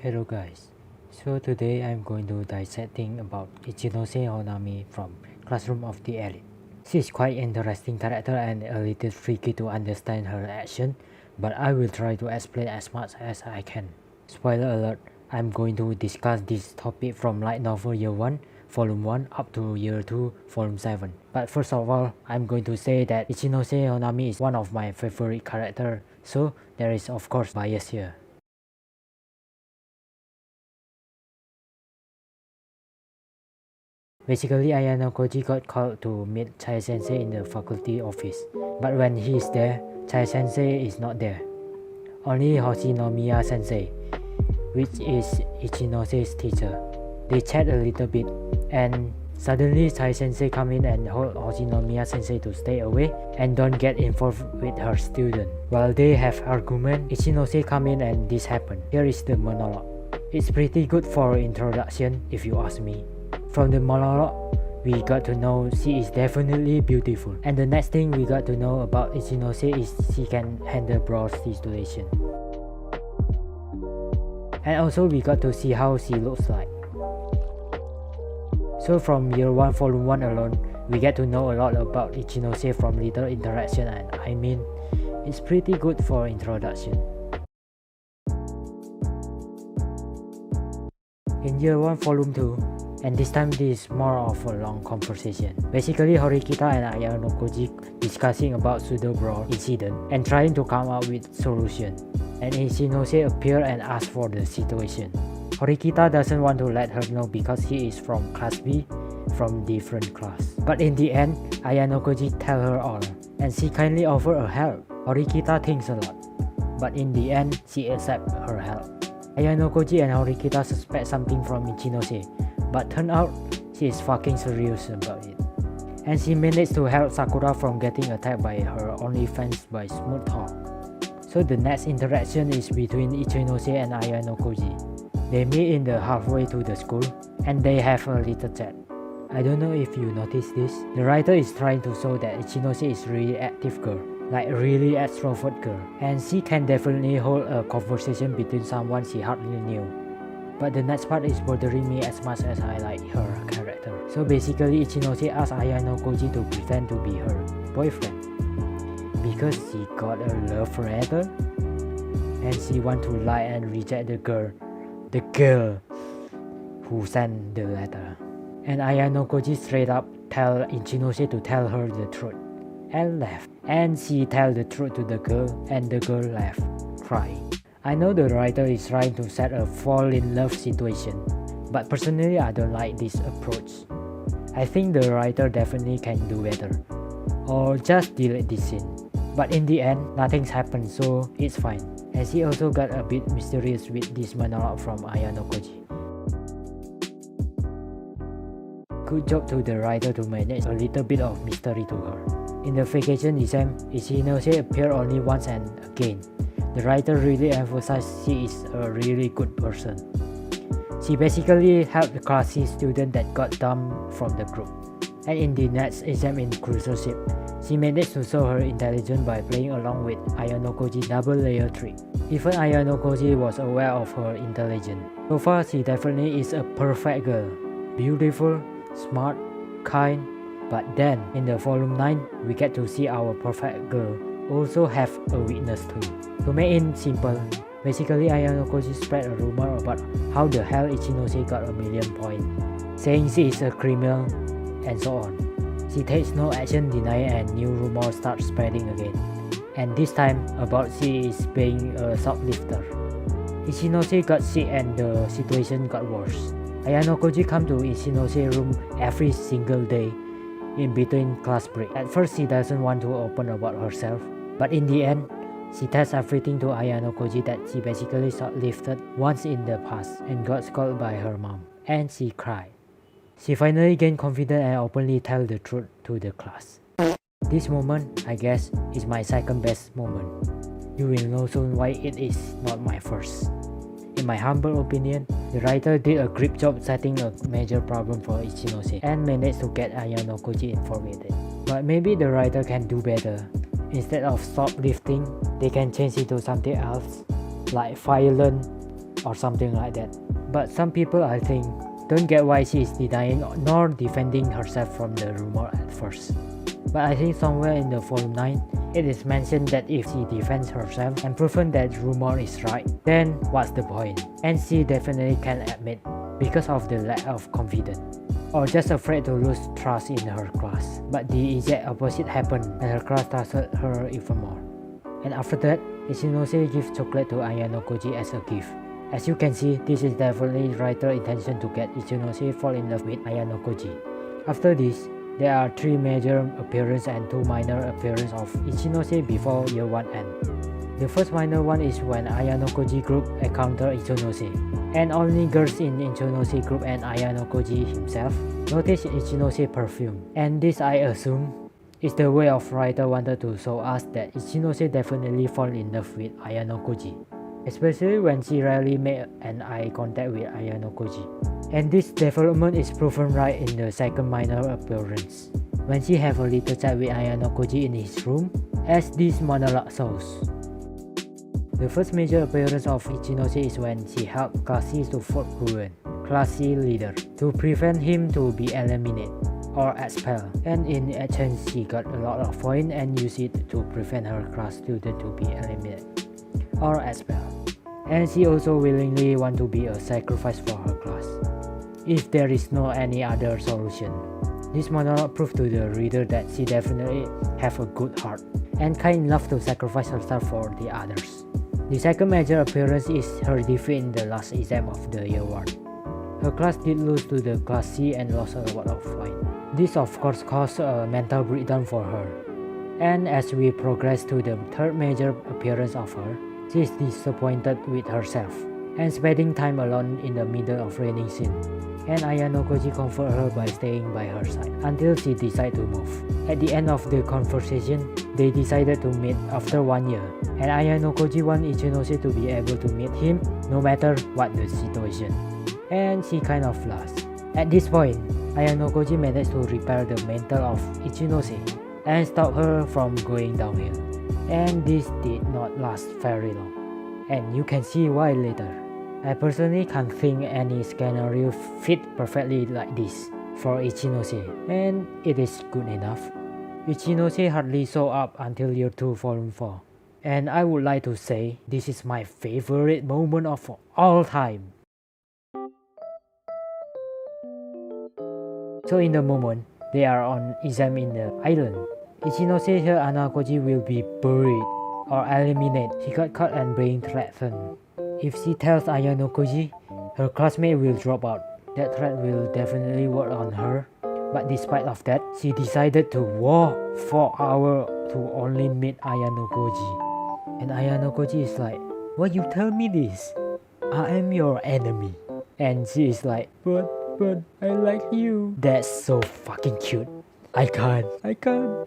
Hello guys, so today I'm going to dissecting about Ichinose Honami from Classroom of the Elite. She's quite interesting character and a little tricky to understand her action, but I will try to explain as much as I can. Spoiler alert, I'm going to discuss this topic from Light Novel Year 1, Volume 1 up to Year 2, Volume 7. But first of all, I'm going to say that Ichinose Honami is one of my favorite characters, so there is of course bias here. Basically, Ayano Koji got called to meet Chai Sensei in the faculty office, but when he is there, Chai Sensei is not there. Only Hoshinomiya Sensei, which is Ichinose's teacher. They chat a little bit, and suddenly Chai Sensei come in and hold Hoshinomiya Sensei to stay away and don't get involved with her student. While they have argument, Ichinose come in and this happen. Here is the monologue. It's pretty good for introduction if you ask me. From the monologue, we got to know she is definitely beautiful. And the next thing we got to know about Ichinose is she can handle broad situation. And also we got to see how she looks like. So from Year 1 Volume 1 alone, we get to know a lot about Ichinose from little interaction, and I mean, it's pretty good for introduction. In Year 1 Volume 2, and this time this is more of a long conversation. Basically, Horikita and Ayano Koji discussing about pseudo brawl incident and trying to come up with solution. And Ichinose appear and ask for the situation. Horikita doesn't want to let her know because he is from class B, from different class. But in the end, Ayano Koji tell her all, and she kindly offer a help. Horikita thinks a lot, but in the end, she accept her help. Ayano Koji and Horikita suspect something from Ichinose, but turn out she is fucking serious about it. And she managed to help Sakura from getting attacked by her only fans by Smooth Talk. So the next interaction is between Ichinose and Ayano Koji. They meet in the halfway to the school and they have a little chat. I don't know if you noticed this. The writer is trying to show that Ichinose is really active girl, like really extrovert girl, and she can definitely hold a conversation between someone she hardly knew. But the next part is bothering me as much as I like her character. So basically, Ichinose asked Ayano Koji to pretend to be her boyfriend because she got a love letter and she want to lie and reject the girl who sent the letter. And Ayano Koji straight up tell Ichinose to tell her the truth and left. And she tell the truth to the girl and the girl left, crying. I know the writer is trying to set a fall in love situation, but personally I don't like this approach. I think the writer definitely can do better, or just delete this scene. But in the end, nothing's happened, so it's fine. And she also got a bit mysterious with this monologue from Ayano Koji. Good job to the writer to manage a little bit of mystery to her. In the vacation exam, Ichinose appeared only once and again. The writer really emphasized she is a really good person. She basically helped the class C student that got dumped from the group. And in the next exam in cruiser ship, she managed to show her intelligence by playing along with Ayano Koji double layer trick. Even Ayano Koji was aware of her intelligence. So far, she definitely is a perfect girl. Beautiful, smart, kind. But then, in the volume 9, we get to see our perfect girl also have a weakness too. To make it simple, basically Ayano Koji spread a rumor about how the hell Ichinose got a million points, saying she is a criminal and so on. She takes no action, denying, and new rumors start spreading again. And this time about she is being a shoplifter. Ichinose got sick and the situation got worse. Ayano Koji come to Ichinose room every single day in between class break. At first she doesn't want to open about herself, but in the end, she tells everything to Ayano Koji that she basically shoplifted once in the past and got scolded by her mom, and she cried. She finally gained confidence and openly tell the truth to the class. This moment, I guess, is my second best moment. You will know soon why it is not my first. In my humble opinion, the writer did a great job setting a major problem for Ichinose and managed to get Ayano Koji involved with it. But maybe the writer can do better. Instead of shoplifting, they can change it to something else, like violent, or something like that. But some people, I think, don't get why she is denying nor defending herself from the rumor at first. But I think somewhere in the volume 9, it is mentioned that if she defends herself and proven that rumor is right, then what's the point? And she definitely can admit because of the lack of confidence, or just afraid to lose trust in her class. But the exact opposite happened and her class trusted her even more. And after that, Ichinose gives chocolate to Ayano Koji as a gift. As you can see, this is definitely writer's intention to get Ichinose fall in love with Ayano Koji. After this, there are 3 major appearances and 2 minor appearances of Ichinose before year 1 ends. The first minor one is when Ayano Koji group encounter Ichinose, and only girls in Ichinose group and Ayano Koji himself notice Ichinose perfume, and this I assume is the way of writer wanted to show us that Ichinose definitely fall in love with Ayano Koji, especially when she rarely made an eye contact with Ayano Koji. And this development is proven right in the second minor appearance, when she have a little chat with Ayano Koji in his room, as this monologue shows. The first major appearance of Ichinose is when she helped Classy to fight Ruin, Classy leader, to prevent him to be eliminated or expelled, and in exchange she got a lot of points and used it to prevent her class student to be eliminated or expelled. And she also willingly want to be a sacrifice for her class, if there is no any other solution. This monologue proved to the reader that she definitely have a good heart and kind enough to sacrifice herself for the others. The second major appearance is her defeat in the last exam of the year 1. Her class did lose to the class C and lost a lot of points. This of course caused a mental breakdown for her. And as we progress to the third major appearance of her, she is disappointed with herself and spending time alone in the middle of raining scene. And Ayano Koji comfort her by staying by her side until she decide to move. At the end of the conversation, they decided to meet after 1 year, and Ayano Koji want Ichinose to be able to meet him no matter what the situation. And she kind of lost. At this point, Ayano Koji managed to repair the mental of Ichinose and stop her from going downhill. And this did not last very long, and you can see why later. I personally can't think any scenario fit perfectly like this for Ichinose, and it is good enough. Ichinose hardly show up until year 2 volume 4, and I would like to say this is my favorite moment of all time. So in the moment, they are on exam in the island. Ichinose heard Anakoji will be buried or eliminated. She got caught and being threatened. If she tells Ayano Koji, her classmate will drop out. That threat will definitely work on her. But despite of that, she decided to walk 4 hours to only meet Ayano Koji. And Ayano Koji is like, why you tell me this? I am your enemy. And she is like, but I like you. That's so fucking cute. I can't.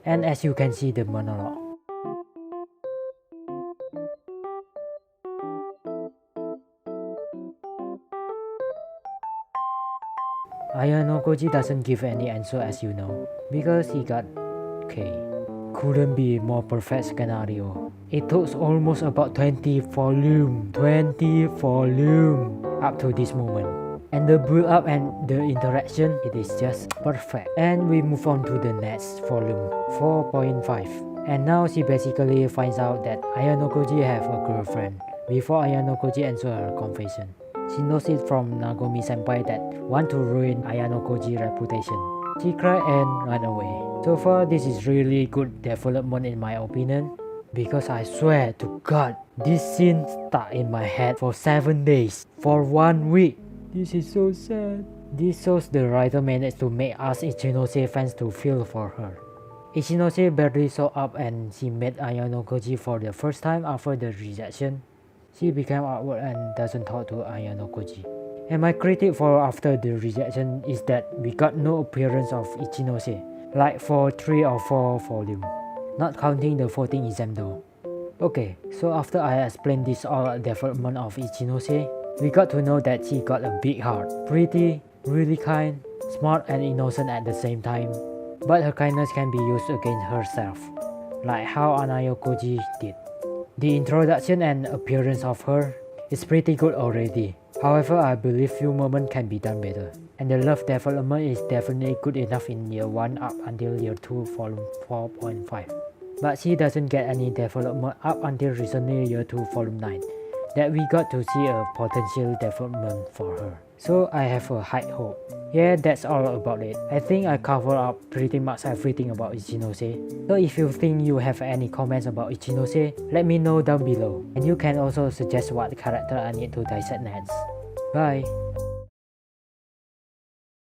And as you can see the monologue. Ayano Koji doesn't give any answer as you know, because he got K. Couldn't be more perfect scenario. It took almost about 20 volume up to this moment. And the build up and the interaction, it is just perfect. And we move on to the next volume, 4.5. And now she basically finds out that Ayano Koji have a girlfriend before Ayano Koji answers her confession. She knows it from Nagomi senpai that want to ruin Ayano Koji's reputation. She cried and ran away. So far, this is really good development in my opinion, because I swear to God, this scene stuck in my head for 7 days, for 1 week. This is so sad. This shows the writer managed to make us Ichinose fans to feel for her. Ichinose barely showed up and she met Ayano Koji for the first time after the rejection. She became awkward and doesn't talk to Ayano Koji. And my critique for after the rejection is that we got no appearance of Ichinose, like for 3 or 4 volumes, not counting the 14 exam though. Okay, so after I explained this all development of Ichinose, we got to know that she got a big heart, pretty, really kind, smart and innocent at the same time. But her kindness can be used against herself, like how Ayano Koji did. The introduction and appearance of her, It's pretty good already. However, I believe few moments can be done better. And the love development is definitely good enough in year 1 up until year 2 volume 4.5. But she doesn't get any development up until recently year 2 volume 9. That we got to see a potential development for her. So I have a high hope. Yeah, that's all about it. I think I covered up pretty much everything about Ichinose. So if you think you have any comments about Ichinose, let me know down below. And you can also suggest what character I need to dissect next. Bye!